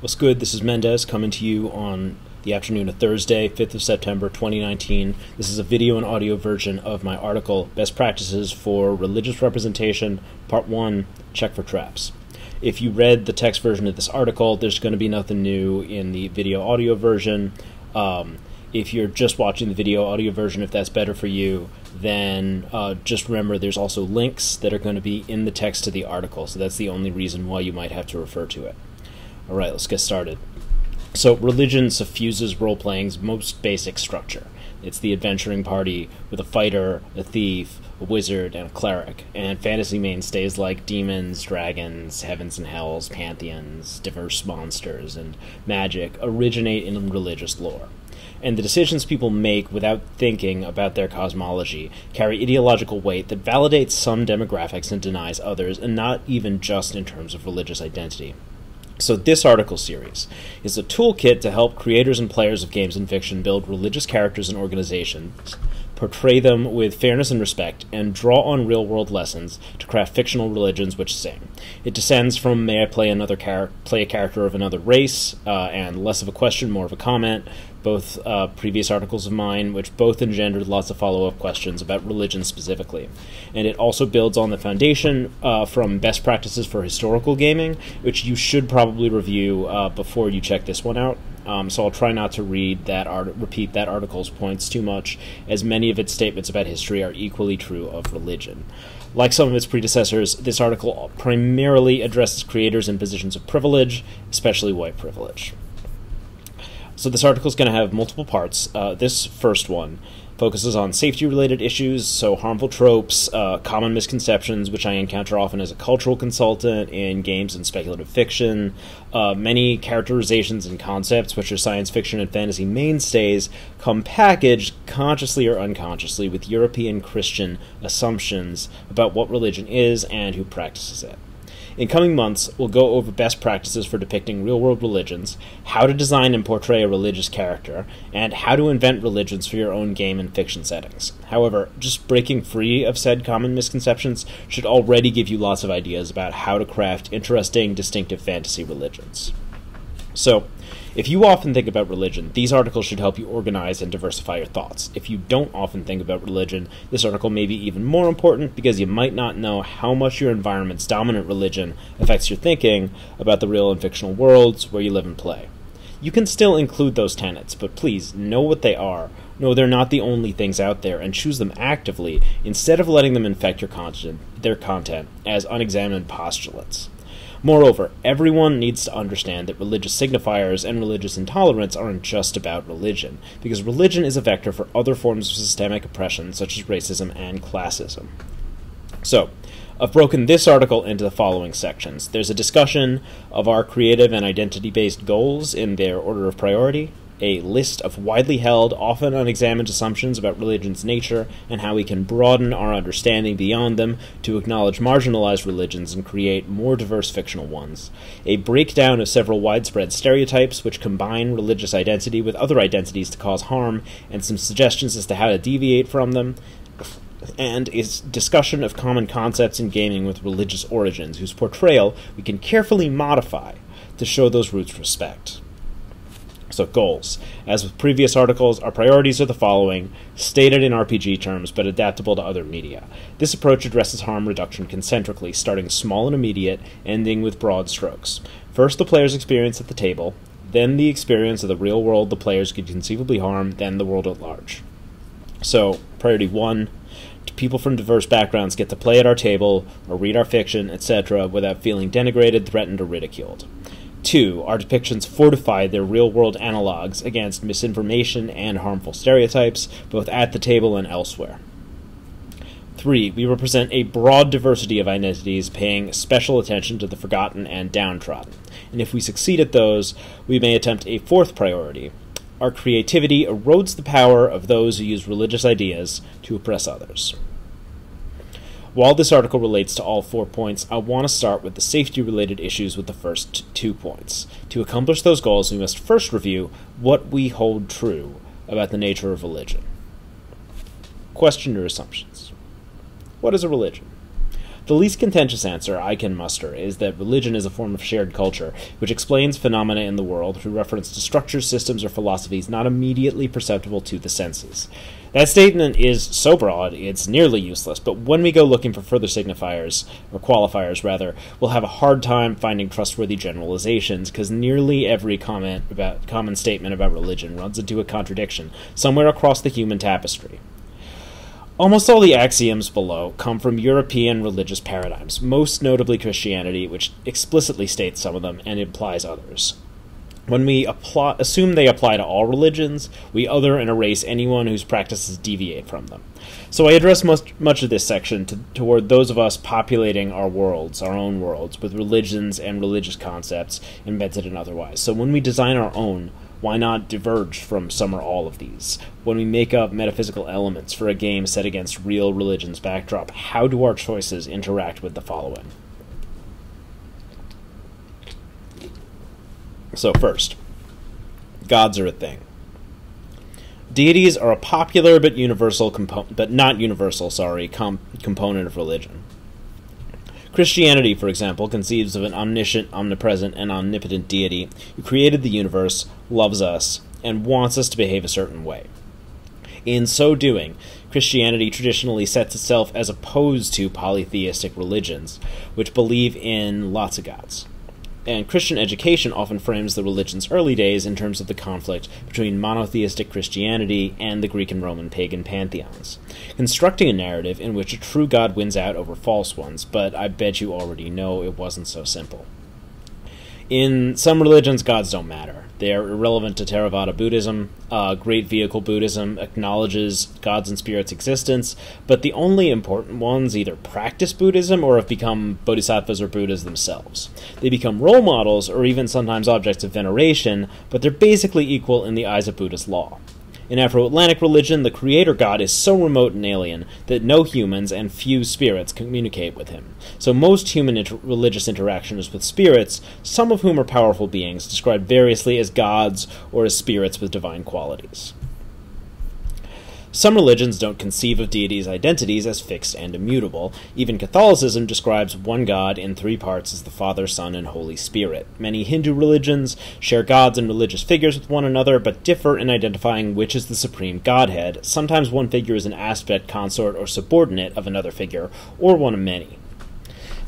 What's good? This is Mendez coming to you on the afternoon of Thursday, 5th of September, 2019. This is a video and audio version of my article, Best Practices for Religious Representation, Part 1, Check for Traps. If you read the text version of this article, there's going to be nothing new in the video-audio version. If you're just watching the video-audio version, if that's better for you, then just remember there's also links that are going to be in the text of the article, so that's the only reason why you might have to refer to it. All right, let's get started. So religion suffuses role-playing's most basic structure. It's the adventuring party with a fighter, a thief, a wizard, and a cleric, and fantasy mainstays like demons, dragons, heavens and hells, pantheons, diverse monsters, and magic originate in religious lore. And the decisions people make without thinking about their cosmology carry ideological weight that validates some demographics and denies others, and not even just in terms of religious identity. So this article series is a toolkit to help creators and players of games and fiction build religious characters and organizations, portray them with fairness and respect, and draw on real-world lessons to craft fictional religions which sing. It descends from may I play a character of another race, and less of a question, more of a comment, both previous articles of mine, which both engendered lots of follow-up questions about religion specifically. And it also builds on the foundation from best practices for historical gaming, which you should probably review before you check this one out. So I'll try not to repeat that article's points too much, as many of its statements about history are equally true of religion. Like some of its predecessors, this article primarily addresses creators in positions of privilege, especially white privilege. So this article is going to have multiple parts. This first one focuses on safety-related issues, so harmful tropes, common misconceptions, which I encounter often as a cultural consultant in games and speculative fiction, many characterizations and concepts, which are science fiction and fantasy mainstays, come packaged, consciously or unconsciously, with European Christian assumptions about what religion is and who practices it. In coming months, we'll go over best practices for depicting real-world religions, how to design and portray a religious character, and how to invent religions for your own game and fiction settings. However, just breaking free of said common misconceptions should already give you lots of ideas about how to craft interesting, distinctive fantasy religions. So, if you often think about religion, these articles should help you organize and diversify your thoughts. If you don't often think about religion, this article may be even more important because you might not know how much your environment's dominant religion affects your thinking about the real and fictional worlds where you live and play. You can still include those tenets, but please know what they are. Know they're not the only things out there, and choose them actively instead of letting them infect their content as unexamined postulates. Moreover, everyone needs to understand that religious signifiers and religious intolerance aren't just about religion, because religion is a vector for other forms of systemic oppression, such as racism and classism. So, I've broken this article into the following sections. There's a discussion of our creative and identity-based goals in their order of priority, a list of widely held, often unexamined assumptions about religion's nature and how we can broaden our understanding beyond them to acknowledge marginalized religions and create more diverse fictional ones, a breakdown of several widespread stereotypes which combine religious identity with other identities to cause harm, and some suggestions as to how to deviate from them, and a discussion of common concepts in gaming with religious origins, whose portrayal we can carefully modify to show those roots respect. So goals. As with previous articles, our priorities are the following, stated in RPG terms but adaptable to other media. This approach addresses harm reduction concentrically, starting small and immediate, ending with broad strokes. First, the player's experience at the table, then the experience of the real world the players could conceivably harm, then the world at large. So, priority 1, people from diverse backgrounds get to play at our table or read our fiction, etc., without feeling denigrated, threatened, or ridiculed. 2. Our depictions fortify their real-world analogs against misinformation and harmful stereotypes, both at the table and elsewhere. 3. We represent a broad diversity of identities, paying special attention to the forgotten and downtrodden. And if we succeed at those, we may attempt a 4th priority. Our creativity erodes the power of those who use religious ideas to oppress others. While this article relates to all 4 points, I want to start with the safety-related issues with the first 2 points. To accomplish those goals, we must first review what we hold true about the nature of religion. Question your assumptions. What is a religion? The least contentious answer I can muster is that religion is a form of shared culture, which explains phenomena in the world through reference to structures, systems, or philosophies not immediately perceptible to the senses. That statement is so broad, it's nearly useless, but when we go looking for further signifiers, or qualifiers rather, we'll have a hard time finding trustworthy generalizations, because nearly every common statement about religion runs into a contradiction, somewhere across the human tapestry. Almost all the axioms below come from European religious paradigms, most notably Christianity, which explicitly states some of them and implies others. When we assume they apply to all religions, we other and erase anyone whose practices deviate from them. So I address much of this section toward those of us populating our own worlds, with religions and religious concepts invented and otherwise. So when we design our own, why not diverge from some or all of these? When we make up metaphysical elements for a game set against real religion's backdrop, how do our choices interact with the following? So first, gods are a thing. Deities are a popular but not universal component of religion. Christianity, for example, conceives of an omniscient, omnipresent, and omnipotent deity who created the universe, loves us, and wants us to behave a certain way. In so doing, Christianity traditionally sets itself as opposed to polytheistic religions, which believe in lots of gods. And Christian education often frames the religion's early days in terms of the conflict between monotheistic Christianity and the Greek and Roman pagan pantheons, constructing a narrative in which a true god wins out over false ones, but I bet you already know it wasn't so simple. In some religions, gods don't matter. They are irrelevant to Theravada Buddhism. Great Vehicle Buddhism acknowledges gods and spirits' existence, but the only important ones either practice Buddhism or have become bodhisattvas or Buddhas themselves. They become role models or even sometimes objects of veneration, but they're basically equal in the eyes of Buddha's law. In Afro-Atlantic religion, the creator god is so remote and alien that no humans and few spirits communicate with him. So most human religious interaction is with spirits, some of whom are powerful beings, described variously as gods or as spirits with divine qualities. Some religions don't conceive of deities' identities as fixed and immutable. Even Catholicism describes one God in three parts as the Father, Son, and Holy Spirit. Many Hindu religions share gods and religious figures with one another, but differ in identifying which is the supreme godhead. Sometimes one figure is an aspect, consort, or subordinate of another figure, or one of many.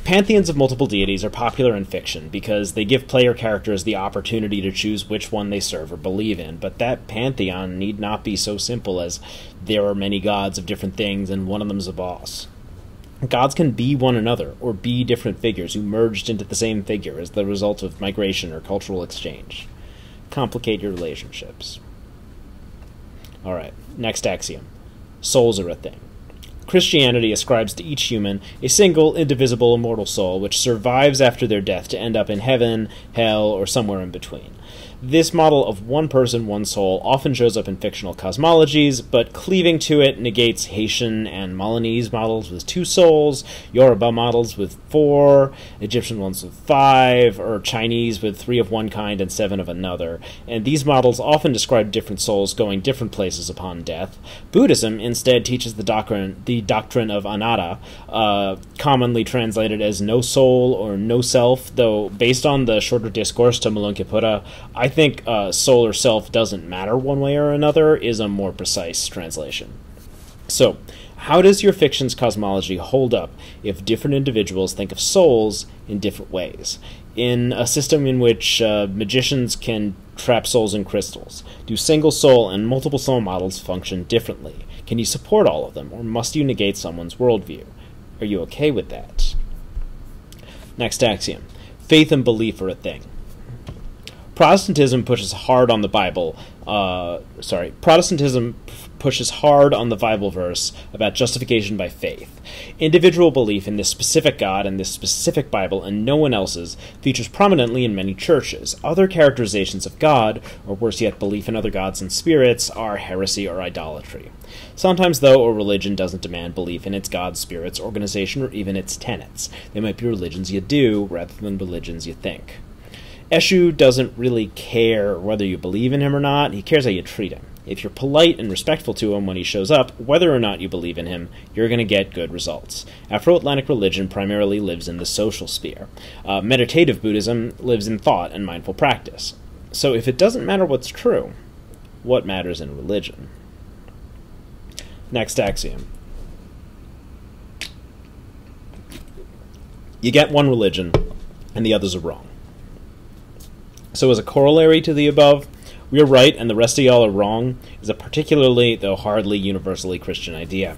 Pantheons of multiple deities are popular in fiction because they give player characters the opportunity to choose which one they serve or believe in, but that pantheon need not be so simple as there are many gods of different things and one of them is a boss. Gods can be one another, or be different figures who merged into the same figure as the result of migration or cultural exchange. Complicate your relationships. Alright, next axiom. Souls are a thing. Christianity ascribes to each human a single, indivisible, immortal soul which survives after their death to end up in heaven, hell, or somewhere in between. This model of one person, one soul often shows up in fictional cosmologies, but cleaving to it negates Haitian and Molinese models with 2 souls, Yoruba models with 4, Egyptian ones with 5, or Chinese with 3 of one kind and 7 of another, and these models often describe different souls going different places upon death. Buddhism instead teaches the doctrine of anatta, commonly translated as no soul or no self, though based on the shorter discourse to Malonkiputta, I think soul or self doesn't matter one way or another is a more precise translation. So, how does your fiction's cosmology hold up if different individuals think of souls in different ways? In a system in which magicians can trap souls in crystals, do single soul and multiple soul models function differently? Can you support all of them, or must you negate someone's worldview? Are you okay with that? Next axiom. Faith and belief are a thing. Protestantism pushes hard on the Bible verse about justification by faith. Individual belief in this specific God and this specific Bible and no one else's features prominently in many churches. Other characterizations of God, or worse yet, belief in other gods and spirits, are heresy or idolatry. Sometimes, though, a religion doesn't demand belief in its gods, spirits, organization, or even its tenets. They might be religions you do rather than religions you think. Eshu doesn't really care whether you believe in him or not, he cares how you treat him. If you're polite and respectful to him when he shows up, whether or not you believe in him, you're going to get good results. Afro-Atlantic religion primarily lives in the social sphere. Meditative Buddhism lives in thought and mindful practice. So if it doesn't matter what's true, what matters in religion? Next axiom. You get one religion, and the others are wrong. So as a corollary to the above, we're right and the rest of y'all are wrong is a particularly, though hardly universally Christian idea.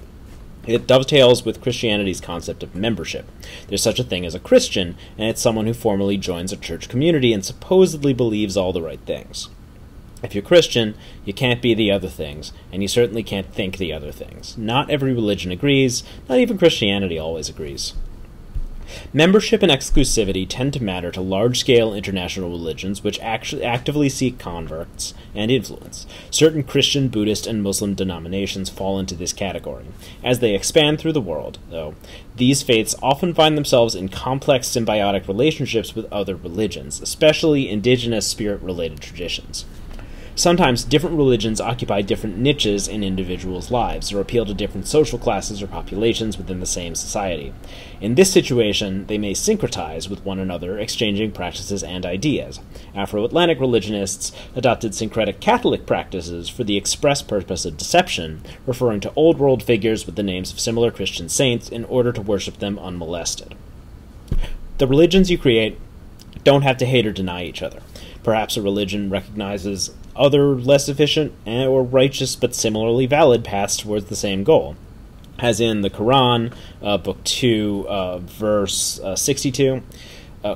It dovetails with Christianity's concept of membership. There's such a thing as a Christian, and it's someone who formally joins a church community and supposedly believes all the right things. If you're Christian, you can't be the other things, and you certainly can't think the other things. Not every religion agrees, not even Christianity always agrees. Membership and exclusivity tend to matter to large-scale international religions which actually actively seek converts and influence. Certain Christian, Buddhist, and Muslim denominations fall into this category. As they expand through the world, though, these faiths often find themselves in complex symbiotic relationships with other religions, especially indigenous spirit-related traditions. Sometimes different religions occupy different niches in individuals' lives, or appeal to different social classes or populations within the same society. In this situation, they may syncretize with one another, exchanging practices and ideas. Afro-Atlantic religionists adopted syncretic Catholic practices for the express purpose of deception, referring to old world figures with the names of similar Christian saints in order to worship them unmolested. The religions you create don't have to hate or deny each other. Perhaps a religion recognizes other less efficient or righteous but similarly valid paths towards the same goal. As in the Quran, Book 2, verse 62,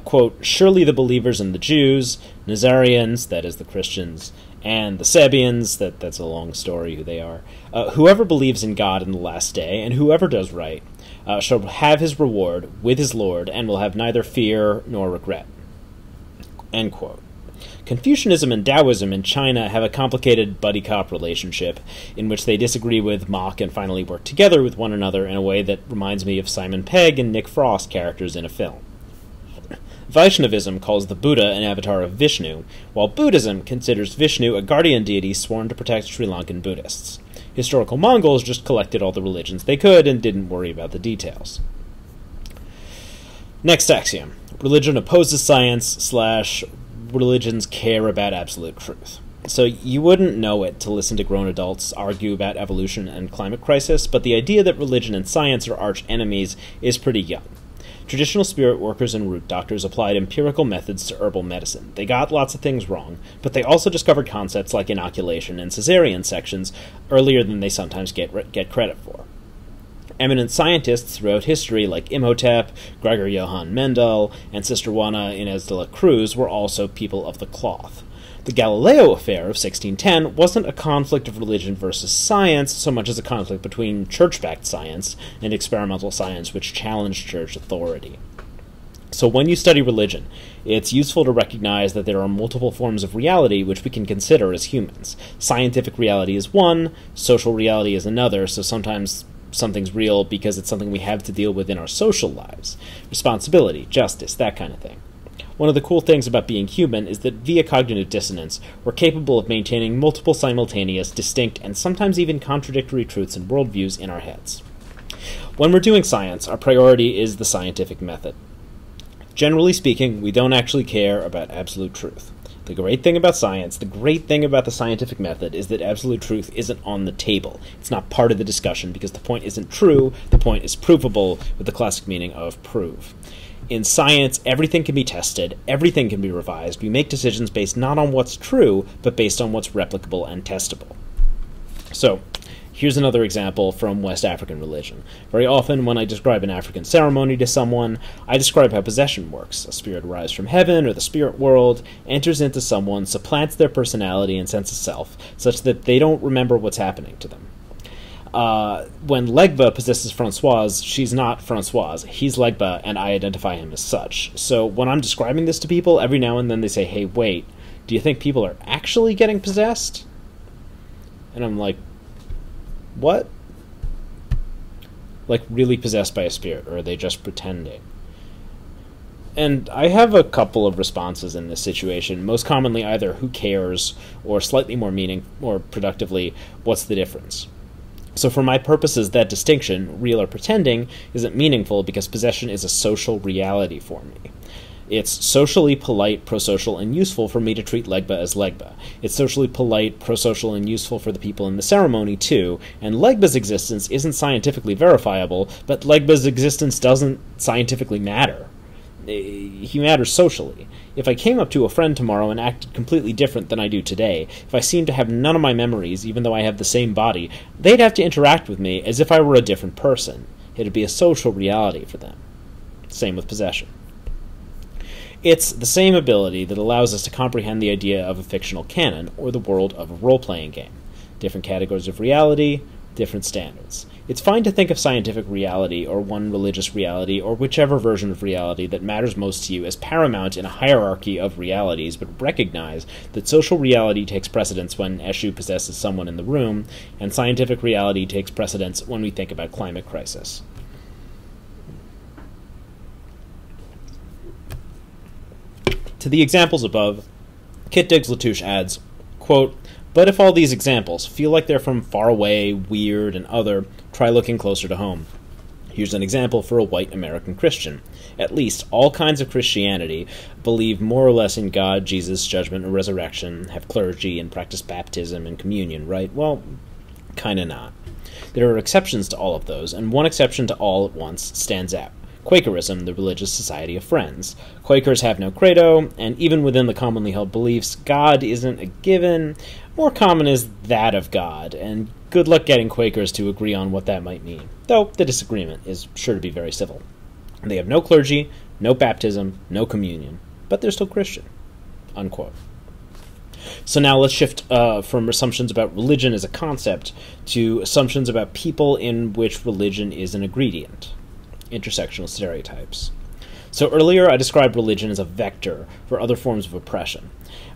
quote, "Surely the believers in the Jews, Nazareans, that is the Christians, and the Sabians, that's a long story who they are, whoever believes in God in the last day, and whoever does right, shall have his reward with his Lord, and will have neither fear nor regret." End quote. Confucianism and Taoism in China have a complicated buddy-cop relationship in which they disagree with, mock, and finally work together with one another in a way that reminds me of Simon Pegg and Nick Frost characters in a film. Vaishnavism calls the Buddha an avatar of Vishnu, while Buddhism considers Vishnu a guardian deity sworn to protect Sri Lankan Buddhists. Historical Mongols just collected all the religions they could and didn't worry about the details. Next axiom. Religion opposes science / religions care about absolute truth. So you wouldn't know it to listen to grown adults argue about evolution and climate crisis, but the idea that religion and science are arch enemies is pretty young. Traditional spirit workers and root doctors applied empirical methods to herbal medicine. They got lots of things wrong, but they also discovered concepts like inoculation and cesarean sections earlier than they sometimes get credit for. Eminent scientists throughout history like Imhotep, Gregor Johann Mendel, and Sister Juana Inés de la Cruz were also people of the cloth. The Galileo affair of 1610 wasn't a conflict of religion versus science so much as a conflict between church-backed science and experimental science which challenged church authority. So when you study religion, it's useful to recognize that there are multiple forms of reality which we can consider as humans. Scientific reality is one, social reality is another, so sometimes something's real because it's something we have to deal with in our social lives. Responsibility, justice, that kind of thing. One of the cool things about being human is that via cognitive dissonance, we're capable of maintaining multiple simultaneous, distinct, and sometimes even contradictory truths and worldviews in our heads. When we're doing science, our priority is the scientific method. Generally speaking, we don't actually care about absolute truth. The great thing about science, the great thing about the scientific method, is that absolute truth isn't on the table. It's not part of the discussion because the point isn't true, the point is provable, with the classic meaning of prove. In science, everything can be tested, everything can be revised. We make decisions based not on what's true, but based on what's replicable and testable. So, here's another example from West African religion. Very often, when I describe an African ceremony to someone, I describe how possession works. A spirit arrives from heaven or the spirit world, enters into someone, supplants their personality and sense of self, such that they don't remember what's happening to them. When Legba possesses Françoise, she's not Françoise. He's Legba, and I identify him as such. So when I'm describing this to people, every now and then they say, "Hey, wait, do you think people are actually getting possessed?" And I'm like, what? Like really possessed by a spirit, or are they just pretending? And I have a couple of responses in this situation, most commonly either who cares, or slightly more productively, what's the difference? So for my purposes, that distinction, real or pretending, isn't meaningful because possession is a social reality for me. It's socially polite, prosocial, and useful for me to treat Legba as Legba. It's socially polite, prosocial, and useful for the people in the ceremony, too, and Legba's existence isn't scientifically verifiable, but Legba's existence doesn't scientifically matter. He matters socially. If I came up to a friend tomorrow and acted completely different than I do today, if I seemed to have none of my memories, even though I have the same body, they'd have to interact with me as if I were a different person. It'd be a social reality for them. Same with possession. It's the same ability that allows us to comprehend the idea of a fictional canon, or the world of a role-playing game. Different categories of reality, different standards. It's fine to think of scientific reality, or one religious reality, or whichever version of reality that matters most to you as paramount in a hierarchy of realities, but recognize that social reality takes precedence when Eshu possesses someone in the room, and scientific reality takes precedence when we think about climate crisis. To the examples above, Kit Diggs Latouche adds, quote, "But if all these examples feel like they're from far away, weird, and other, try looking closer to home. Here's an example for a white American Christian. At least all kinds of Christianity believe more or less in God, Jesus, judgment, and resurrection, have clergy, and practice baptism and communion, right? Well, kinda not. There are exceptions to all of those, and one exception to all at once stands out. Quakerism, the religious society of friends. Quakers have no credo, and even within the commonly held beliefs, God isn't a given. More common is that of God, and good luck getting Quakers to agree on what that might mean, though the disagreement is sure to be very civil. They have no clergy, no baptism, no communion, but they're still Christian." Unquote. So now let's shift from assumptions about religion as a concept to assumptions about people in which religion is an ingredient. Intersectional stereotypes. So earlier I described religion as a vector for other forms of oppression.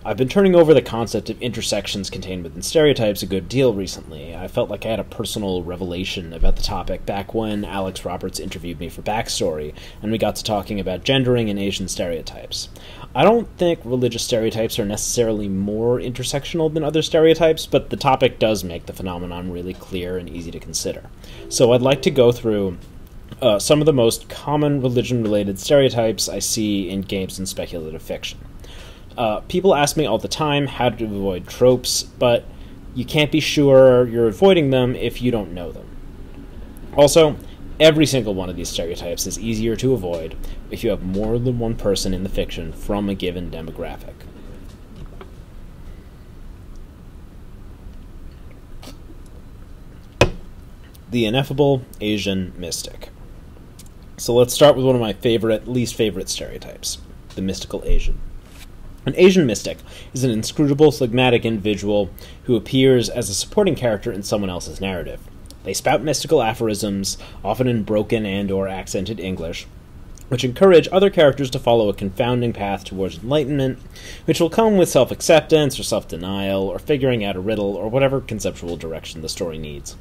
I've been turning over the concept of intersections contained within stereotypes a good deal recently. I felt like I had a personal revelation about the topic back when Alex Roberts interviewed me for Backstory, and we got to talking about gendering and Asian stereotypes. I don't think religious stereotypes are necessarily more intersectional than other stereotypes, but the topic does make the phenomenon really clear and easy to consider. So I'd like to go through some of the most common religion-related stereotypes I see in games and speculative fiction. People ask me all the time how to avoid tropes, but you can't be sure you're avoiding them if you don't know them. Also, every single one of these stereotypes is easier to avoid if you have more than one person in the fiction from a given demographic. The ineffable Asian mystic. So let's start with one of my least favorite stereotypes, the mystical Asian. An Asian mystic is an inscrutable, phlegmatic individual who appears as a supporting character in someone else's narrative. They spout mystical aphorisms, often in broken and/or accented English, which encourage other characters to follow a confounding path towards enlightenment, which will come with self-acceptance or self-denial or figuring out a riddle or whatever conceptual direction the story needs.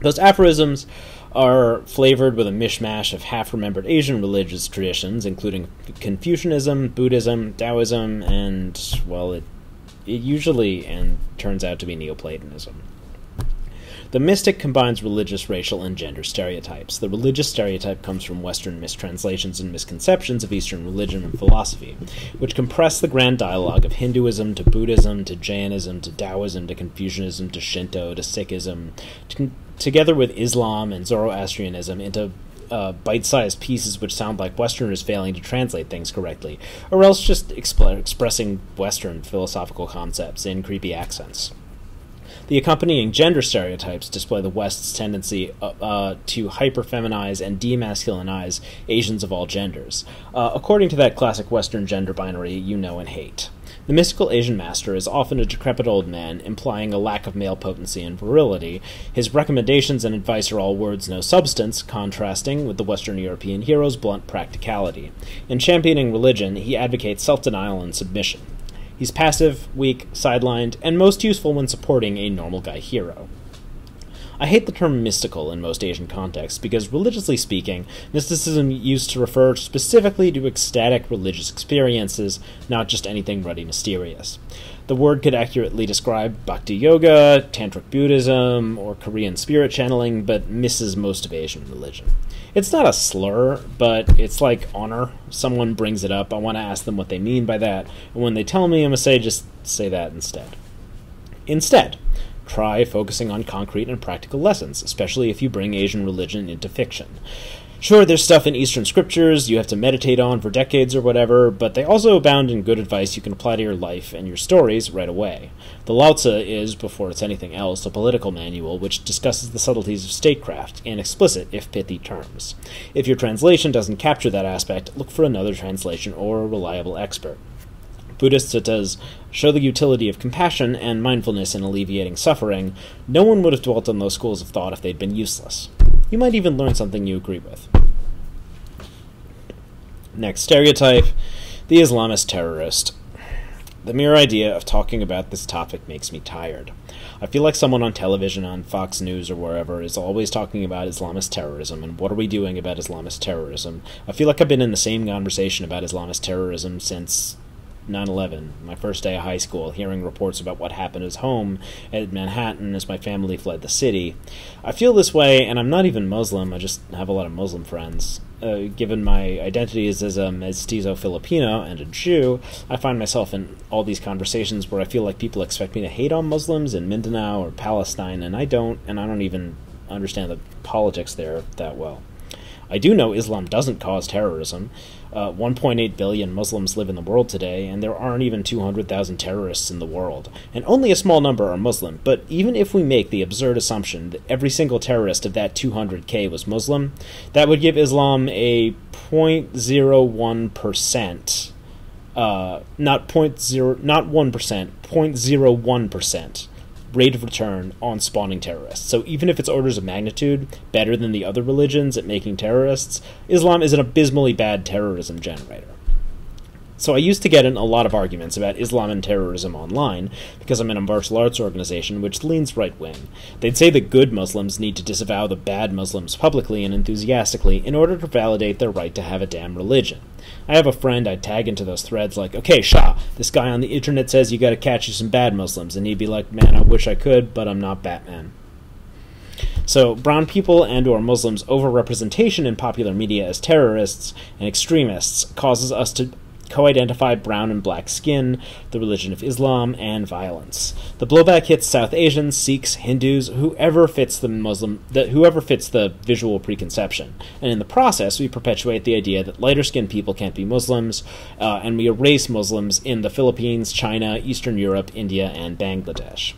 Those aphorisms are flavored with a mishmash of half-remembered Asian religious traditions, including Confucianism, Buddhism, Taoism, and, well, it usually turns out to be Neoplatonism. The mystic combines religious, racial, and gender stereotypes. The religious stereotype comes from Western mistranslations and misconceptions of Eastern religion and philosophy, which compress the grand dialogue of Hinduism to Buddhism to Jainism to Taoism to Confucianism to Shinto to Sikhism, together with Islam and Zoroastrianism into bite-sized pieces which sound like Westerners failing to translate things correctly, or else just expressing Western philosophical concepts in creepy accents. The accompanying gender stereotypes display the West's tendency to hyper-feminize and demasculinize Asians of all genders, according to that classic Western gender binary you know and hate. The mystical Asian master is often a decrepit old man, implying a lack of male potency and virility. His recommendations and advice are all words, no substance, contrasting with the Western European hero's blunt practicality. In championing religion, he advocates self-denial and submission. He's passive, weak, sidelined, and most useful when supporting a normal guy hero. I hate the term mystical in most Asian contexts because, religiously speaking, mysticism used to refer specifically to ecstatic religious experiences, not just anything ruddy mysterious. The word could accurately describe Bhakti Yoga, Tantric Buddhism, or Korean spirit channeling, but misses most of Asian religion. It's not a slur, but it's like honor. Someone brings it up, I want to ask them what they mean by that, and when they tell me, I'm going to say, just say that instead. Instead, try focusing on concrete and practical lessons, especially if you bring Asian religion into fiction. Sure, there's stuff in Eastern scriptures you have to meditate on for decades or whatever, but they also abound in good advice you can apply to your life and your stories right away. The Lao Tzu is, before it's anything else, a political manual which discusses the subtleties of statecraft in explicit, if pithy, terms. If your translation doesn't capture that aspect, look for another translation or a reliable expert. Buddhist suttas show the utility of compassion and mindfulness in alleviating suffering. No one would have dwelt on those schools of thought if they'd been useless. You might even learn something you agree with. Next stereotype, the Islamist terrorist. The mere idea of talking about this topic makes me tired. I feel like someone on television, on Fox News or wherever, is always talking about Islamist terrorism and what are we doing about Islamist terrorism. I feel like I've been in the same conversation about Islamist terrorism since 9/11, my first day of high school, hearing reports about what happened at home at Manhattan as my family fled the city. I feel this way, and I'm not even Muslim, I just have a lot of Muslim friends. Given my identity as a mestizo Filipino and a Jew, I find myself in all these conversations where I feel like people expect me to hate on Muslims in Mindanao or Palestine, and I don't even understand the politics there that well. I do know Islam doesn't cause terrorism. 1.8 billion Muslims live in the world today, and there aren't even 200,000 terrorists in the world. And only a small number are Muslim, but even if we make the absurd assumption that every single terrorist of that 200K was Muslim, that would give Islam a 0.01%, not 1%, 0.01% rate of return on spawning terrorists. So even if it's orders of magnitude better than the other religions at making terrorists, Islam is an abysmally bad terrorism generator. So I used to get in a lot of arguments about Islam and terrorism online, because I'm in a martial arts organization which leans right-wing. They'd say that good Muslims need to disavow the bad Muslims publicly and enthusiastically in order to validate their right to have a damn religion. I have a friend I'd tag into those threads like, okay, Shah, this guy on the internet says you gotta catch you some bad Muslims, and he'd be like, man, I wish I could, but I'm not Batman. So, brown people and or Muslims' overrepresentation in popular media as terrorists and extremists causes us to co-identify brown and black skin, the religion of Islam, and violence. The blowback hits South Asians, Sikhs, Hindus, whoever fits the visual preconception. And in the process, we perpetuate the idea that lighter-skinned people can't be Muslims, and we erase Muslims in the Philippines, China, Eastern Europe, India, and Bangladesh.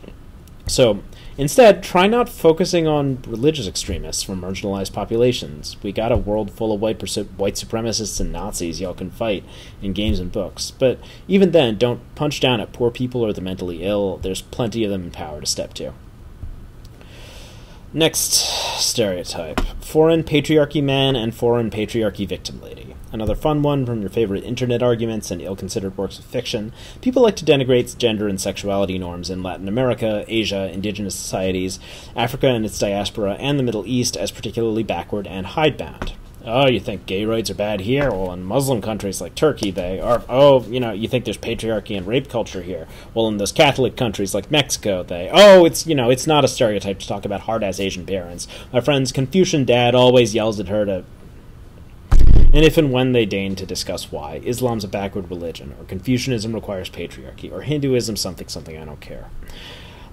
So, instead, try not focusing on religious extremists from marginalized populations. We got a world full of white supremacists and Nazis y'all can fight in games and books. But even then, don't punch down at poor people or the mentally ill. There's plenty of them in power to step to. Next stereotype. Foreign patriarchy man and foreign patriarchy victim lady. Another fun one from your favorite internet arguments and ill-considered works of fiction. People like to denigrate gender and sexuality norms in Latin America, Asia, indigenous societies, Africa and its diaspora, and the Middle East as particularly backward and hidebound. Oh, you think gay rights are bad here? Well, in Muslim countries like Turkey, they are. Oh, you think there's patriarchy and rape culture here? Well, in those Catholic countries like Mexico, they. Oh, it's not a stereotype to talk about hard-ass Asian parents. My friend's Confucian dad always yells at her to. And if and when they deign to discuss why, Islam's a backward religion, or Confucianism requires patriarchy, or Hinduism something, I don't care.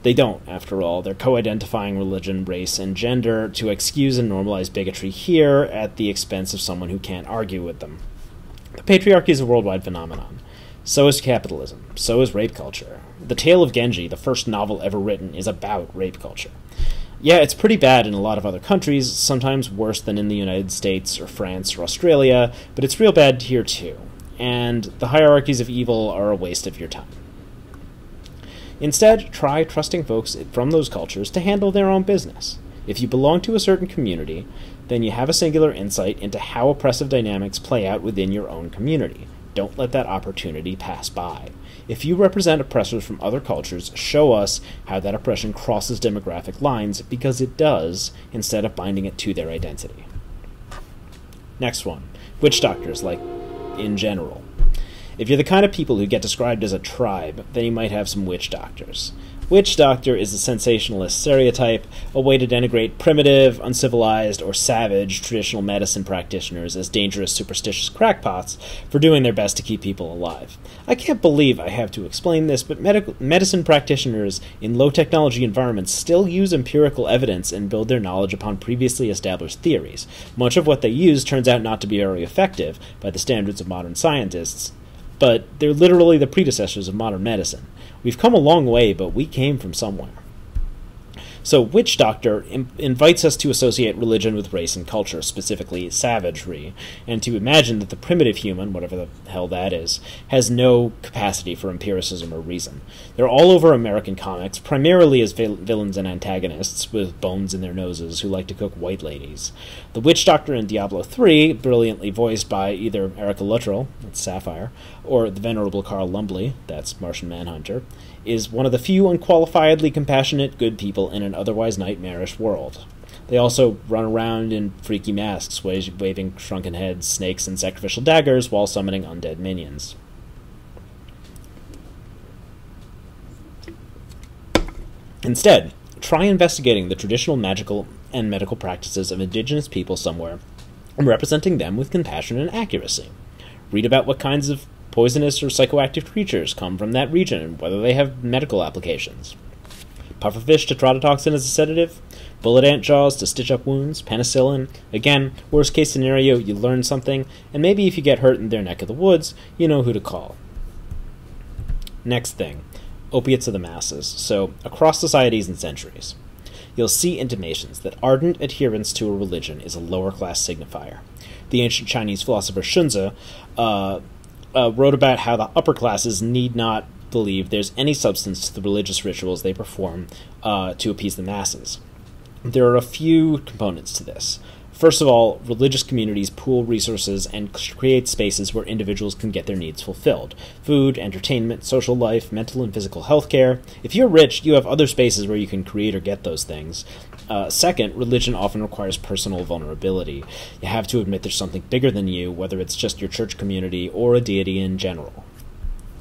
They don't, after all. They're co-identifying religion, race, and gender to excuse and normalize bigotry here at the expense of someone who can't argue with them. The patriarchy is a worldwide phenomenon. So is capitalism. So is rape culture. The Tale of Genji, the first novel ever written, is about rape culture. Yeah, it's pretty bad in a lot of other countries, sometimes worse than in the United States or France or Australia, but it's real bad here too. And the hierarchies of evil are a waste of your time. Instead, try trusting folks from those cultures to handle their own business. If you belong to a certain community, then you have a singular insight into how oppressive dynamics play out within your own community. Don't let that opportunity pass by. If you represent oppressors from other cultures, show us how that oppression crosses demographic lines, because it does, instead of binding it to their identity. Next one. Witch doctors, like in general. If you're the kind of people who get described as a tribe, then you might have some witch doctors. Witch doctor is a sensationalist stereotype, a way to denigrate primitive, uncivilized, or savage traditional medicine practitioners as dangerous, superstitious crackpots for doing their best to keep people alive. I can't believe I have to explain this, but medicine practitioners in low-technology environments still use empirical evidence and build their knowledge upon previously established theories. Much of what they use turns out not to be very effective by the standards of modern scientists, but they're literally the predecessors of modern medicine. We've come a long way, but we came from somewhere. So witch doctor invites us to associate religion with race and culture, specifically savagery, and to imagine that the primitive human, whatever the hell that is, has no capacity for empiricism or reason. They're all over American comics, primarily as villains and antagonists, with bones in their noses, who like to cook white ladies. The witch doctor in Diablo 3, brilliantly voiced by either Erica Luttrell, that's Sapphire, or the venerable Carl Lumbly, that's Martian Manhunter, is one of the few unqualifiedly compassionate good people in an otherwise nightmarish world. They also run around in freaky masks, waving shrunken heads, snakes, and sacrificial daggers while summoning undead minions. Instead, try investigating the traditional magical and medical practices of indigenous people somewhere and representing them with compassion and accuracy. Read about what kinds of poisonous or psychoactive creatures come from that region and whether they have medical applications. Pufferfish tetrodotoxin as a sedative, bullet ant jaws to stitch up wounds, penicillin. Again, worst case scenario, you learn something, and maybe if you get hurt in their neck of the woods, you know who to call. Next thing, opiates of the masses. So, across societies and centuries, you'll see intimations that ardent adherence to a religion is a lower class signifier. The ancient Chinese philosopher Xunzi wrote about how the upper classes need not believe there's any substance to the religious rituals they perform to appease the masses. There are a few components to this. First of all, religious communities pool resources and create spaces where individuals can get their needs fulfilled. Food, entertainment, social life, mental and physical health care. If you're rich, you have other spaces where you can create or get those things. Second, religion often requires personal vulnerability. You have to admit there's something bigger than you, whether it's just your church community or a deity in general.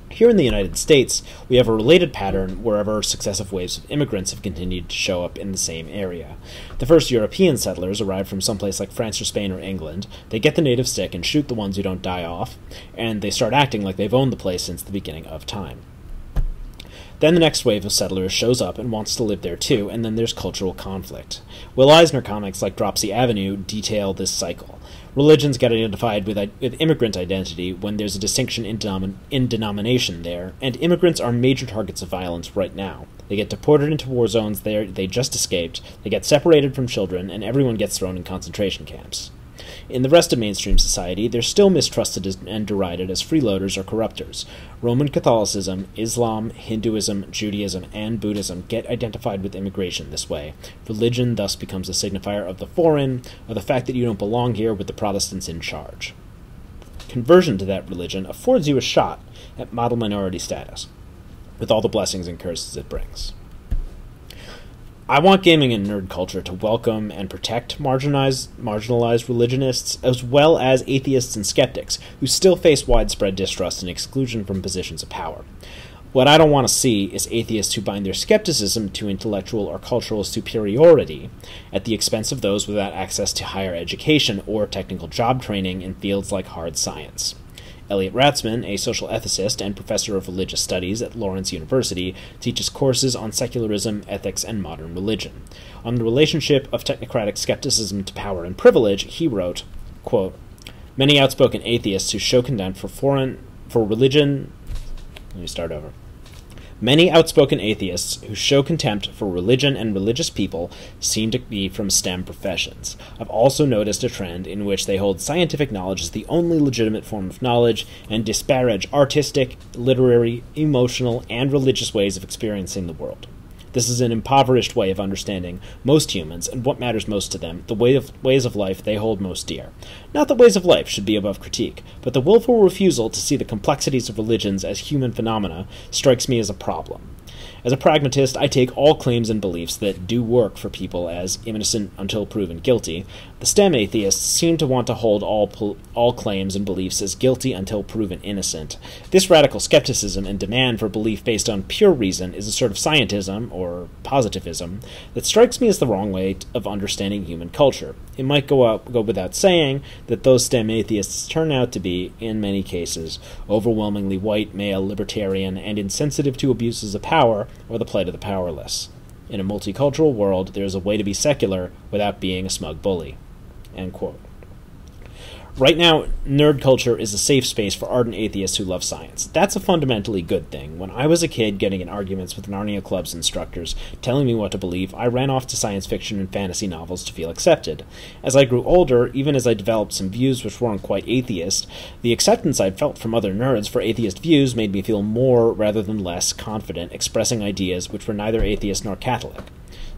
Here in the United States, we have a related pattern wherever successive waves of immigrants have continued to show up in the same area. The first European settlers arrived from someplace like France or Spain or England. They get the natives sick and shoot the ones who don't die off, and they start acting like they've owned the place since the beginning of time. Then the next wave of settlers shows up and wants to live there too, and then there's cultural conflict. Will Eisner comics like Dropsy Avenue detail this cycle. Religions get identified with immigrant identity when there's a distinction in denomination there, and immigrants are major targets of violence right now. They get deported into war zones they just escaped, they get separated from children, and everyone gets thrown in concentration camps. In the rest of mainstream society, they're still mistrusted and derided as freeloaders or corruptors. Roman Catholicism, Islam, Hinduism, Judaism, and Buddhism get identified with immigration this way. Religion thus becomes a signifier of the foreign, of the fact that you don't belong here with the Protestants in charge. Conversion to that religion affords you a shot at model minority status, with all the blessings and curses it brings. I want gaming and nerd culture to welcome and protect marginalized religionists, as well as atheists and skeptics, who still face widespread distrust and exclusion from positions of power. What I don't want to see is atheists who bind their skepticism to intellectual or cultural superiority at the expense of those without access to higher education or technical job training in fields like hard science. Elliot Ratzman, a social ethicist and professor of religious studies at Lawrence University, teaches courses on secularism, ethics, and modern religion. On the relationship of technocratic skepticism to power and privilege, he wrote, quote, "Many outspoken atheists who show contempt for religion... Let me start over. Many outspoken atheists who show contempt for religion and religious people seem to be from STEM professions. I've also noticed a trend in which they hold scientific knowledge as the only legitimate form of knowledge and disparage artistic, literary, emotional, and religious ways of experiencing the world." This is an impoverished way of understanding most humans and what matters most to them, the ways of life they hold most dear. Not that ways of life should be above critique, but the willful refusal to see the complexities of religions as human phenomena strikes me as a problem. As a pragmatist, I take all claims and beliefs that do work for people as innocent until proven guilty. The STEM atheists seem to want to hold all claims and beliefs as guilty until proven innocent. This radical skepticism and demand for belief based on pure reason is a sort of scientism, or positivism, that strikes me as the wrong way of understanding human culture. It might go without saying that those STEM atheists turn out to be, in many cases, overwhelmingly white, male, libertarian, and insensitive to abuses of power or the plight of the powerless. In a multicultural world, there is a way to be secular without being a smug bully." End quote. Right now, nerd culture is a safe space for ardent atheists who love science. That's a fundamentally good thing. When I was a kid getting in arguments with Narnia Club's instructors telling me what to believe, I ran off to science fiction and fantasy novels to feel accepted. As I grew older, even as I developed some views which weren't quite atheist, the acceptance I'd felt from other nerds for atheist views made me feel more rather than less confident expressing ideas which were neither atheist nor Catholic.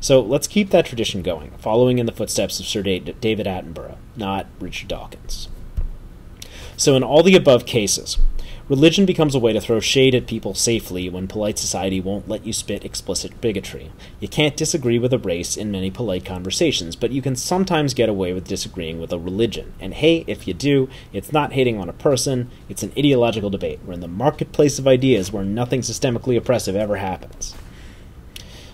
So let's keep that tradition going, following in the footsteps of Sir David Attenborough, not Richard Dawkins. So in all the above cases, religion becomes a way to throw shade at people safely when polite society won't let you spit explicit bigotry. You can't disagree with a race in many polite conversations, but you can sometimes get away with disagreeing with a religion. And hey, if you do, it's not hating on a person, it's an ideological debate. We're in the marketplace of ideas where nothing systemically oppressive ever happens.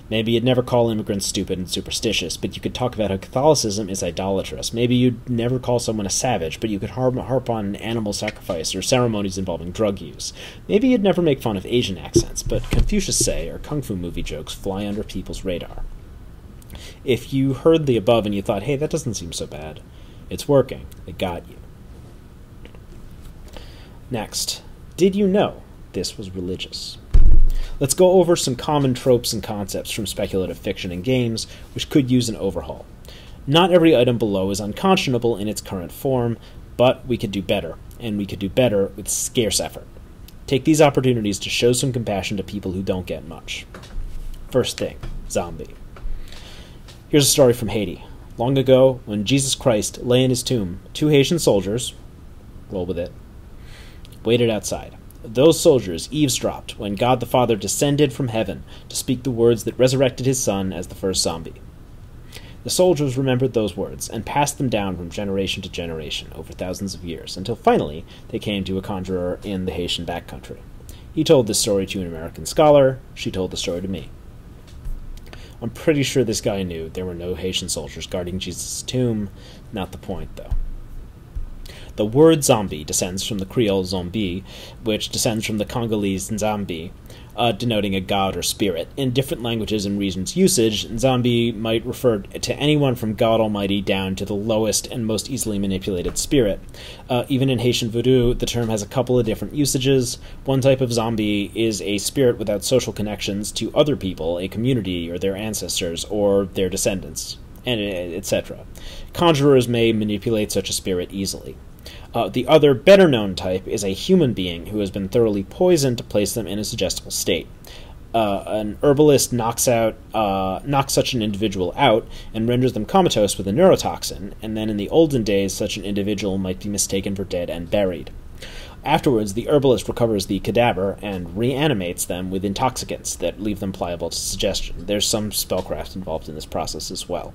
Maybe you'd never call immigrants stupid and superstitious, but you could talk about how Catholicism is idolatrous. Maybe you'd never call someone a savage, but you could harp on animal sacrifice or ceremonies involving drug use. Maybe you'd never make fun of Asian accents, but Confucius Say or kung fu movie jokes fly under people's radar. If you heard the above and you thought, hey, that doesn't seem so bad, it's working. It got you. Next, did you know this was religious? Let's go over some common tropes and concepts from speculative fiction and games, which could use an overhaul. Not every item below is unconscionable in its current form, but we could do better, and we could do better with scarce effort. Take these opportunities to show some compassion to people who don't get much. First thing, zombie. Here's a story from Haiti. Long ago, when Jesus Christ lay in his tomb, 2 Haitian soldiers, roll with it, waited outside. Those soldiers eavesdropped when God the Father descended from heaven to speak the words that resurrected his son as the first zombie. The soldiers remembered those words and passed them down from generation to generation over thousands of years, until finally they came to a conjurer in the Haitian backcountry. He told this story to an American scholar. She told the story to me. I'm pretty sure this guy knew there were no Haitian soldiers guarding Jesus' tomb. Not the point, though. The word zombie descends from the Creole zombie, which descends from the Congolese nzambi, denoting a god or spirit. In different languages and regions' usage, zombie might refer to anyone from God Almighty down to the lowest and most easily manipulated spirit. Even in Haitian voodoo, the term has a couple of different usages. One type of zombie is a spirit without social connections to other people, a community, or their ancestors, or their descendants, and etc. Conjurers may manipulate such a spirit easily. The other, better-known type is a human being who has been thoroughly poisoned to place them in a suggestible state. An herbalist knocks such an individual out and renders them comatose with a neurotoxin, and then in the olden days such an individual might be mistaken for dead and buried. Afterwards, the herbalist recovers the cadaver and reanimates them with intoxicants that leave them pliable to suggestion. There's some spellcraft involved in this process as well.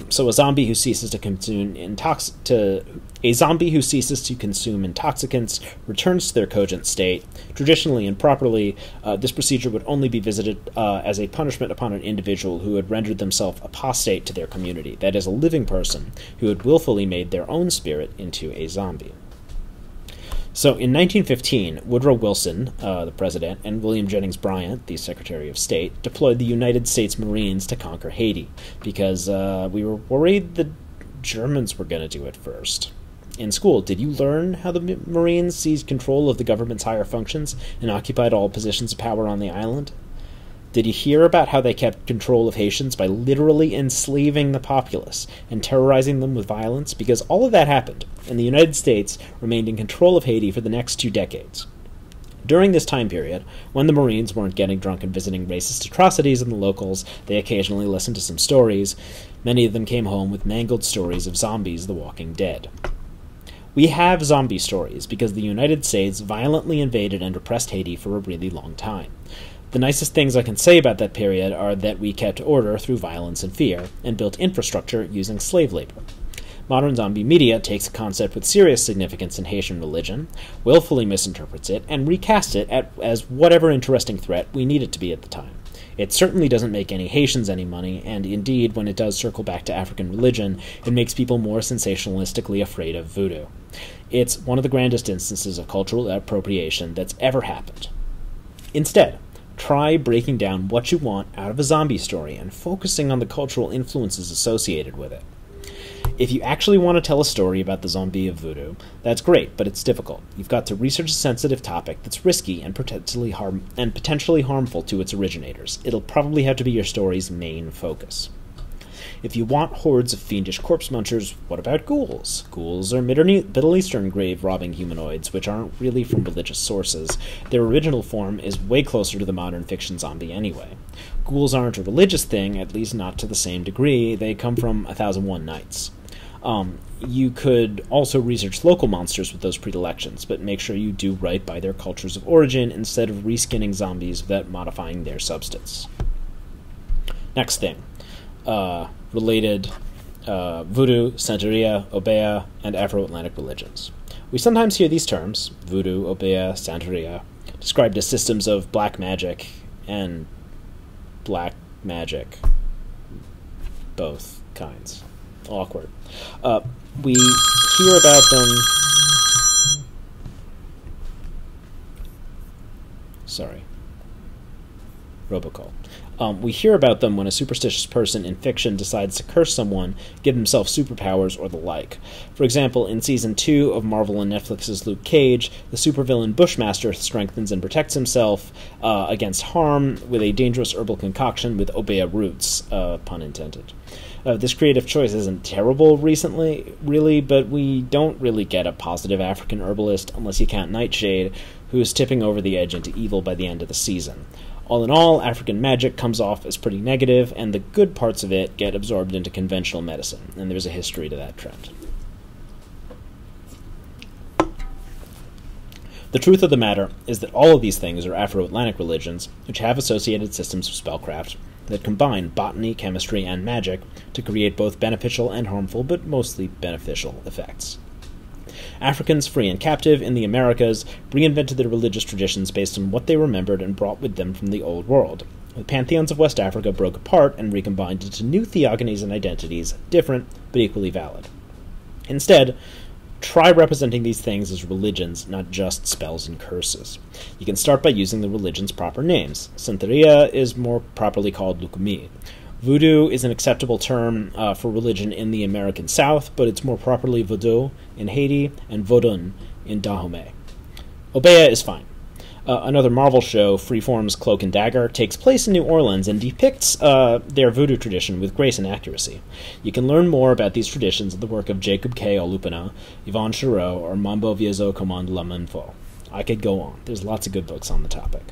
So a zombie who ceases to consume intoxicants returns to their cogent state. Traditionally and properly, this procedure would only be visited as a punishment upon an individual who had rendered themselves apostate to their community, that is, a living person who had willfully made their own spirit into a zombie. So in 1915, Woodrow Wilson, the president, and William Jennings Bryan, the Secretary of State, deployed the United States Marines to conquer Haiti, because we were worried the Germans were going to do it first. In school, did you learn how the Marines seized control of the government's higher functions and occupied all positions of power on the island? Did you hear about how they kept control of Haitians by literally enslaving the populace and terrorizing them with violence? Because all of that happened, and the United States remained in control of Haiti for the next 2 decades. During this time period, when the Marines weren't getting drunk and visiting racist atrocities in the locals, they occasionally listened to some stories. Many of them came home with mangled stories of zombies, the walking dead. We have zombie stories because the United States violently invaded and oppressed Haiti for a really long time. The nicest things I can say about that period are that we kept order through violence and fear, and built infrastructure using slave labor. Modern zombie media takes a concept with serious significance in Haitian religion, willfully misinterprets it, and recasts it as whatever interesting threat we need it to be at the time. It certainly doesn't make any Haitians any money, and indeed, when it does circle back to African religion, it makes people more sensationalistically afraid of voodoo. It's one of the grandest instances of cultural appropriation that's ever happened. Instead, try breaking down what you want out of a zombie story and focusing on the cultural influences associated with it. If you actually want to tell a story about the zombie of voodoo, that's great, but it's difficult. You've got to research a sensitive topic that's risky and potentially harmful to its originators. It'll probably have to be your story's main focus. If you want hordes of fiendish corpse munchers, what about ghouls? Ghouls are Middle Eastern grave-robbing humanoids, which aren't really from religious sources. Their original form is way closer to the modern fiction zombie anyway. Ghouls aren't a religious thing, at least not to the same degree. They come from 1001 Nights. You could also research local monsters with those predilections, but make sure you do right by their cultures of origin instead of reskinning zombies without modifying their substance. Next thing. Related voodoo, Santeria, Obeah, and Afro-Atlantic religions. We sometimes hear these terms, voodoo, Obeah, Santeria, described as systems of black magic and black magic. Both kinds. Awkward. We hear about them... Sorry. Robocall. We hear about them when a superstitious person in fiction decides to curse someone, give themselves superpowers, or the like. For example, in Season 2 of Marvel and Netflix's Luke Cage, the supervillain Bushmaster strengthens and protects himself against harm with a dangerous herbal concoction with Obeah roots, pun intended. This creative choice isn't terrible really, but we don't really get a positive African herbalist unless you count Nightshade, who is tipping over the edge into evil by the end of the season. All in all, African magic comes off as pretty negative, and the good parts of it get absorbed into conventional medicine, and there's a history to that trend. The truth of the matter is that all of these things are Afro-Atlantic religions, which have associated systems of spellcraft that combine botany, chemistry, and magic to create both beneficial and harmful, but mostly beneficial, effects. Africans, free and captive in the Americas, reinvented their religious traditions based on what they remembered and brought with them from the Old World. The pantheons of West Africa broke apart and recombined into new theogonies and identities, different but equally valid. Instead, try representing these things as religions, not just spells and curses. You can start by using the religion's proper names. Santeria is more properly called Lukumi. Voodoo is an acceptable term for religion in the American South, but it's more properly Vodou in Haiti and Vodun in Dahomey. Obeah is fine. Another Marvel show, Freeform's Cloak and Dagger, takes place in New Orleans and depicts their voodoo tradition with grace and accuracy. You can learn more about these traditions in the work of Jacob K. Olupana, Yvonne Chareau, or Mambo Viezo Commande la Manfo. I could go on. There's lots of good books on the topic.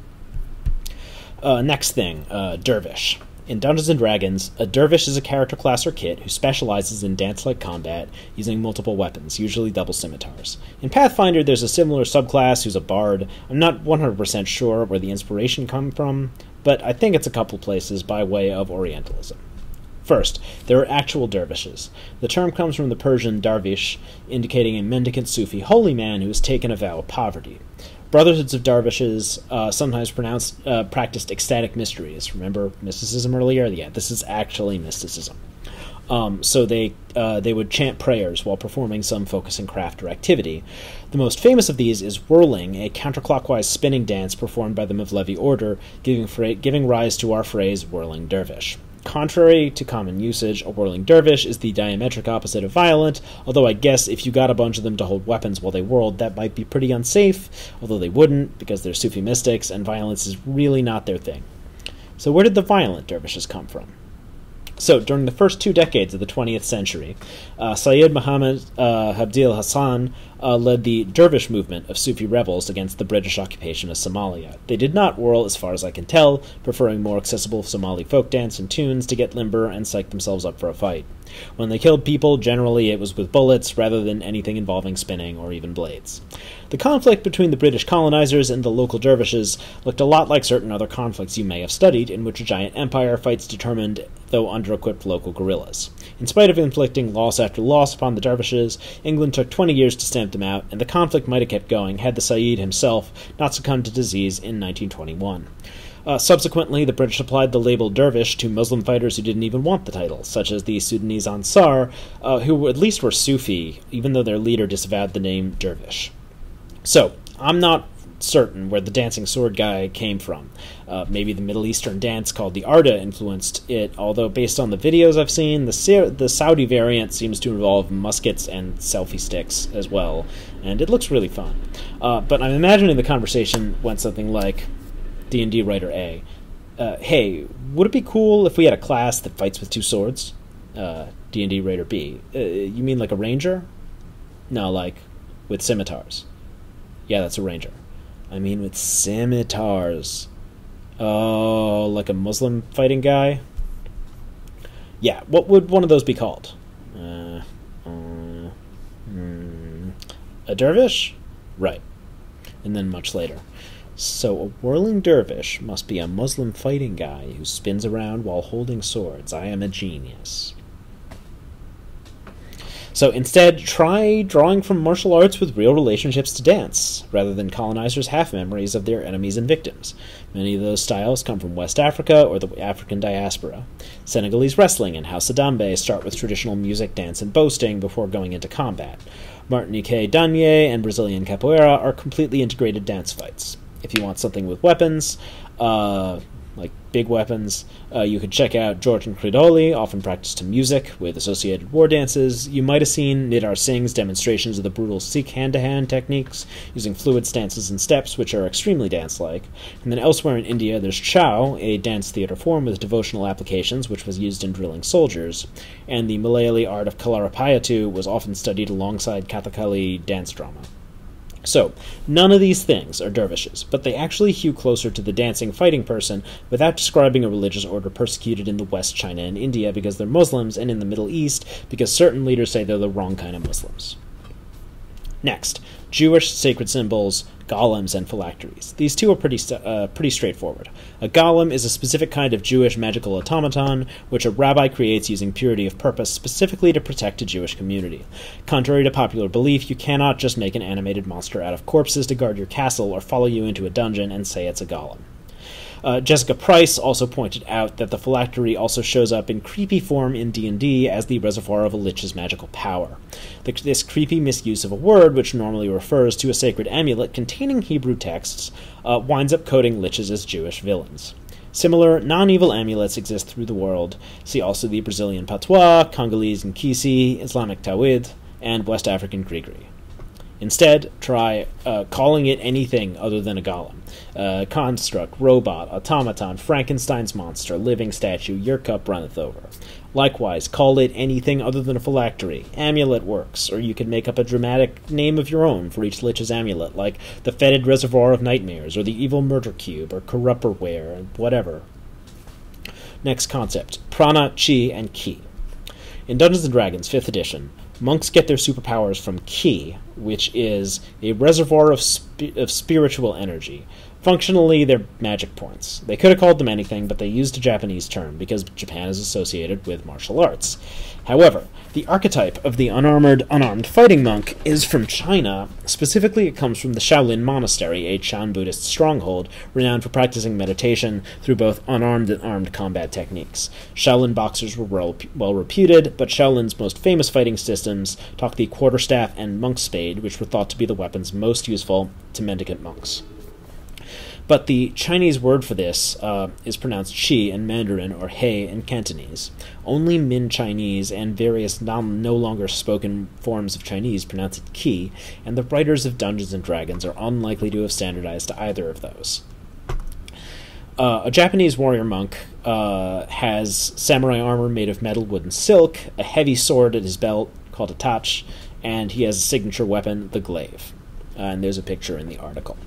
Next thing, Dervish. In Dungeons & Dragons, a dervish is a character class or kit who specializes in dance-like combat using multiple weapons, usually double scimitars. In Pathfinder, there's a similar subclass who's a bard. I'm not 100% sure where the inspiration comes from, but I think it's a couple places by way of Orientalism. First, there are actual dervishes. The term comes from the Persian darvish, indicating a mendicant Sufi holy man who has taken a vow of poverty. Brotherhoods of dervishes sometimes practiced ecstatic mysteries. Remember mysticism earlier? Yeah, this is actually mysticism. So they would chant prayers while performing some focusing craft or activity. The most famous of these is whirling, a counterclockwise spinning dance performed by the Mevlevi order, giving rise to our phrase whirling dervish. Contrary to common usage, a whirling dervish is the diametric opposite of violent, although I guess if you got a bunch of them to hold weapons while they whirled, that might be pretty unsafe, although they wouldn't, because they're Sufi mystics, and violence is really not their thing. So where did the violent dervishes come from? So, during the first 2 decades of the 20th century, Sayyid Muhammad Abdil Hassan led the dervish movement of Sufi rebels against the British occupation of Somalia. They did not whirl, as far as I can tell, preferring more accessible Somali folk dance and tunes to get limber and psych themselves up for a fight. When they killed people, generally it was with bullets rather than anything involving spinning or even blades. The conflict between the British colonizers and the local dervishes looked a lot like certain other conflicts you may have studied, in which a giant empire fights determined, though under-equipped local guerrillas. In spite of inflicting loss after loss upon the dervishes, England took 20 years to stamp them out, and the conflict might have kept going had the Sayyid himself not succumbed to disease in 1921. Subsequently, the British applied the label dervish to Muslim fighters who didn't even want the title, such as the Sudanese Ansar, who at least were Sufi, even though their leader disavowed the name dervish. So, I'm not certain where the dancing sword guy came from. Maybe the Middle Eastern dance called the Arda influenced it, although based on the videos I've seen, the Saudi variant seems to involve muskets and selfie sticks as well, and it looks really fun. But I'm imagining the conversation went something like, D&D Writer A, hey, would it be cool if we had a class that fights with 2 swords? D&D Writer B, you mean like a ranger? No, like with scimitars. Yeah, that's a ranger. I mean with scimitars. Oh, like a Muslim fighting guy? Yeah, what would one of those be called? A dervish? Right. And then much later. So a whirling dervish must be a Muslim fighting guy who spins around while holding swords. I am a genius. So instead, try drawing from martial arts with real relationships to dance, rather than colonizers' half-memories of their enemies and victims. Many of those styles come from West Africa or the African diaspora. Senegalese wrestling and Hausa Dambe start with traditional music, dance, and boasting before going into combat. Martinique danye and Brazilian capoeira are completely integrated dance fights. If you want something with weapons, like big weapons, you could check out Georgian Credoli, often practiced to music with associated war dances. You might have seen Nidar Singh's demonstrations of the brutal Sikh hand-to-hand techniques, using fluid stances and steps, which are extremely dance-like. And then elsewhere in India, there's Chau, a dance theater form with devotional applications, which was used in drilling soldiers. And the Malayali art of Kalarapayattu was often studied alongside Kathakali dance drama. So, none of these things are dervishes, but they actually hew closer to the dancing fighting person without describing a religious order persecuted in the West, China, and India because they're Muslims, and in the Middle East because certain leaders say they're the wrong kind of Muslims. Next, Jewish sacred symbols, golems, and phylacteries. These two are pretty straightforward. A golem is a specific kind of Jewish magical automaton which a rabbi creates using purity of purpose specifically to protect a Jewish community. Contrary to popular belief, you cannot just make an animated monster out of corpses to guard your castle or follow you into a dungeon and say it's a golem. Jessica Price also pointed out that the phylactery also shows up in creepy form in D&D as the reservoir of a lich's magical power. This creepy misuse of a word, which normally refers to a sacred amulet containing Hebrew texts, winds up coding liches as Jewish villains. Similar non-evil amulets exist through the world. See also the Brazilian patois, Congolese nkisi, Islamic tawhid, and West African grigri. Instead, try calling it anything other than a golem. Construct, robot, automaton, Frankenstein's monster, living statue, your cup runneth over. Likewise, call it anything other than a phylactery. Amulet works, or you can make up a dramatic name of your own for each lich's amulet, like the fetid reservoir of nightmares, or the evil murder cube, or corrupperware, whatever. Next concept, prana, chi, and ki. In Dungeons & Dragons 5th edition, monks get their superpowers from ki, which is a reservoir of spiritual energy. Functionally, they're magic points. They could have called them anything, but they used a Japanese term because Japan is associated with martial arts. However, the archetype of the unarmed fighting monk is from China. Specifically, it comes from the Shaolin Monastery, a Chan Buddhist stronghold renowned for practicing meditation through both unarmed and armed combat techniques. Shaolin boxers were well reputed, but Shaolin's most famous fighting systems talk the quarterstaff and monk's spade, which were thought to be the weapons most useful to mendicant monks. But the Chinese word for this is pronounced qi in Mandarin or hei in Cantonese. Only Min Chinese and various no longer spoken forms of Chinese pronounce it qi, and the writers of Dungeons & Dragons are unlikely to have standardized to either of those. A Japanese warrior monk has samurai armor made of metal, wood, and silk, a heavy sword at his belt called a tach, and he has a signature weapon, the glaive. And there's a picture in the article.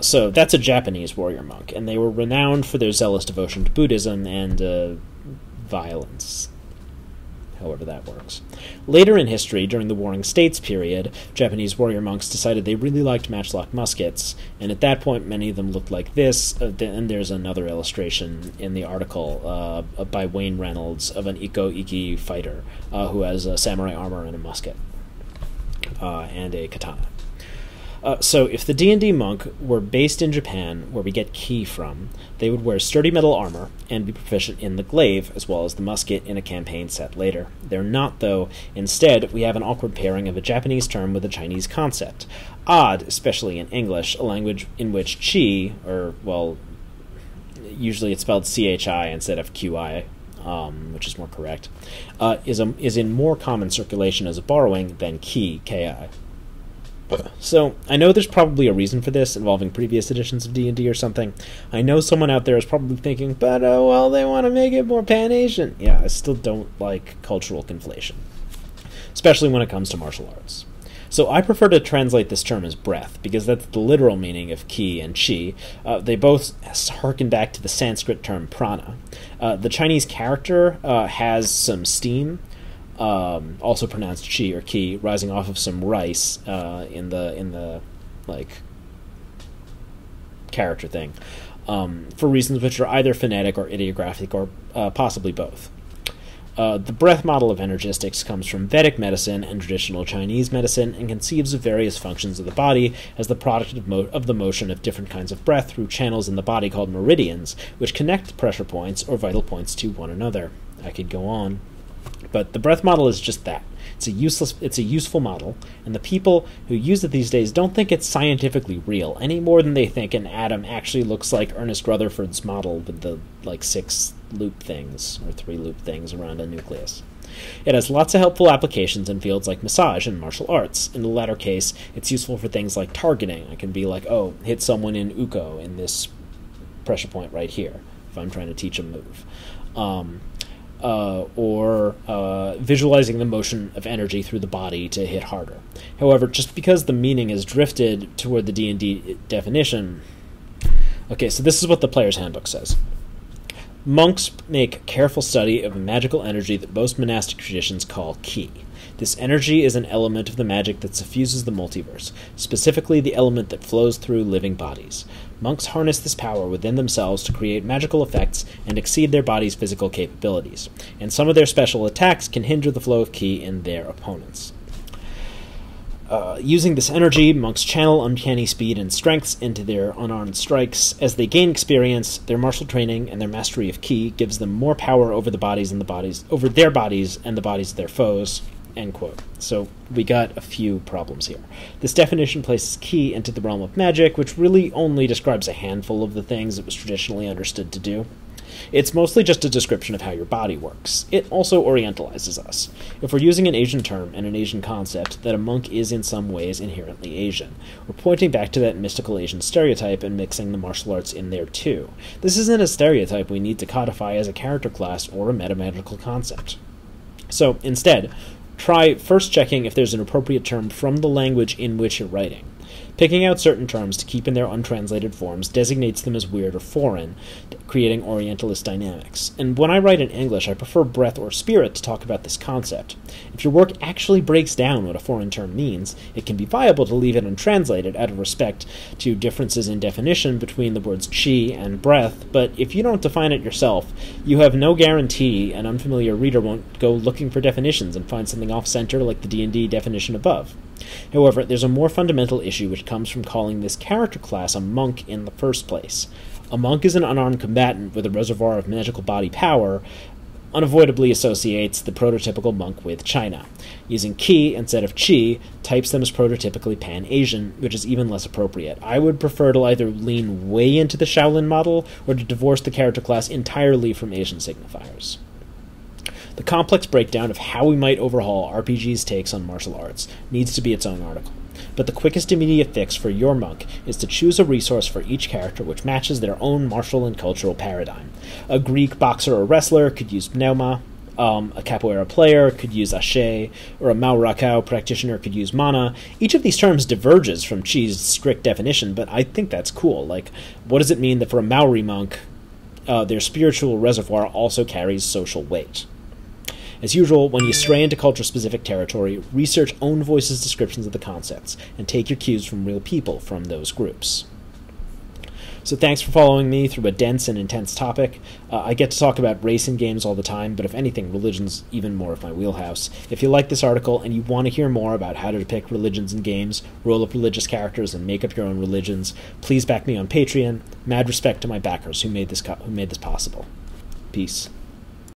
So that's a Japanese warrior monk, and they were renowned for their zealous devotion to Buddhism and violence, however that works. Later in history, during the Warring States period, Japanese warrior monks decided they really liked matchlock muskets, and at that point many of them looked like this, and there's another illustration in the article by Wayne Reynolds of an Iko-Iki fighter who has samurai armor and a musket and a katana. So if the D&D monk were based in Japan, where we get ki from, they would wear sturdy metal armor and be proficient in the glaive, as well as the musket in a campaign set later. They're not, though. Instead, we have an awkward pairing of a Japanese term with a Chinese concept. Odd, especially in English, a language in which chi, or, well, usually it's spelled chi instead of qi, which is more correct, is in more common circulation as a borrowing than ki, ki. So, I know there's probably a reason for this, involving previous editions of D&D or something. I know someone out there is probably thinking, but, well, they want to make it more Pan-Asian. Yeah, I still don't like cultural conflation, especially when it comes to martial arts. So I prefer to translate this term as breath, because that's the literal meaning of ki and chi. They both harken back to the Sanskrit term prana. The Chinese character has some steam, also pronounced chi or ki, rising off of some rice in the like character thing, for reasons which are either phonetic or ideographic or possibly both. The breath model of energistics comes from Vedic medicine and traditional Chinese medicine and conceives of various functions of the body as the product of the motion of different kinds of breath through channels in the body called meridians, which connect pressure points or vital points to one another. I could go on. But the breath model is just that. It's a useful model, and the people who use it these days don't think it's scientifically real, any more than they think an atom actually looks like Ernest Rutherford's model with the, 6 loop things, or 3 loop things around a nucleus. It has lots of helpful applications in fields like massage and martial arts. In the latter case, it's useful for things like targeting. It can be like, oh, hit someone in Uko in this pressure point right here, if I'm trying to teach a move. Or visualizing the motion of energy through the body to hit harder. However, just because the meaning has drifted toward the D&D definition... Okay, so this is what the Player's Handbook says. Monks make careful study of a magical energy that most monastic traditions call ki. This energy is an element of the magic that suffuses the multiverse, specifically the element that flows through living bodies. Monks harness this power within themselves to create magical effects and exceed their body's physical capabilities, and some of their special attacks can hinder the flow of ki in their opponents. Using this energy, monks channel uncanny speed and strengths into their unarmed strikes. As they gain experience, their martial training and their mastery of ki gives them more power over their bodies and the bodies of their foes. End quote. So we got a few problems here. This definition places ki into the realm of magic, which really only describes a handful of the things it was traditionally understood to do. It's mostly just a description of how your body works. It also orientalizes us. If we're using an Asian term and an Asian concept, that a monk is in some ways inherently Asian. We're pointing back to that mystical Asian stereotype and mixing the martial arts in there too. This isn't a stereotype we need to codify as a character class or a metamagical concept. So, instead, try first checking if there's an appropriate term from the language in which you're writing. Picking out certain terms to keep in their untranslated forms designates them as weird or foreign, creating Orientalist dynamics. And when I write in English, I prefer breath or spirit to talk about this concept. If your work actually breaks down what a foreign term means, it can be viable to leave it untranslated out of respect to differences in definition between the words chi and breath, but if you don't define it yourself, you have no guarantee an unfamiliar reader won't go looking for definitions and find something off-center like the D&D definition above. However, there's a more fundamental issue which comes from calling this character class a monk in the first place. A monk is an unarmed combatant with a reservoir of magical body power, unavoidably associates the prototypical monk with China. Using ki instead of chi types them as prototypically Pan-Asian, which is even less appropriate. I would prefer to either lean way into the Shaolin model or to divorce the character class entirely from Asian signifiers. The complex breakdown of how we might overhaul RPG's takes on martial arts needs to be its own article. but the quickest immediate fix for your monk is to choose a resource for each character which matches their own martial and cultural paradigm. A Greek boxer or wrestler could use pneuma, a capoeira player could use ashe, or a Mao Rakao practitioner could use mana. Each of these terms diverges from Chi's strict definition, but I think that's cool. Like, what does it mean that for a Maori monk, their spiritual reservoir also carries social weight? As usual, when you stray into culture-specific territory, research Own Voice's descriptions of the concepts, and take your cues from real people from those groups. So thanks for following me through a dense and intense topic. I get to talk about race in games all the time, but if anything, religion's even more of my wheelhouse. If you like this article and you want to hear more about how to depict religions in games, roll up religious characters, and make up your own religions, please back me on Patreon. Mad respect to my backers who made this possible. Peace.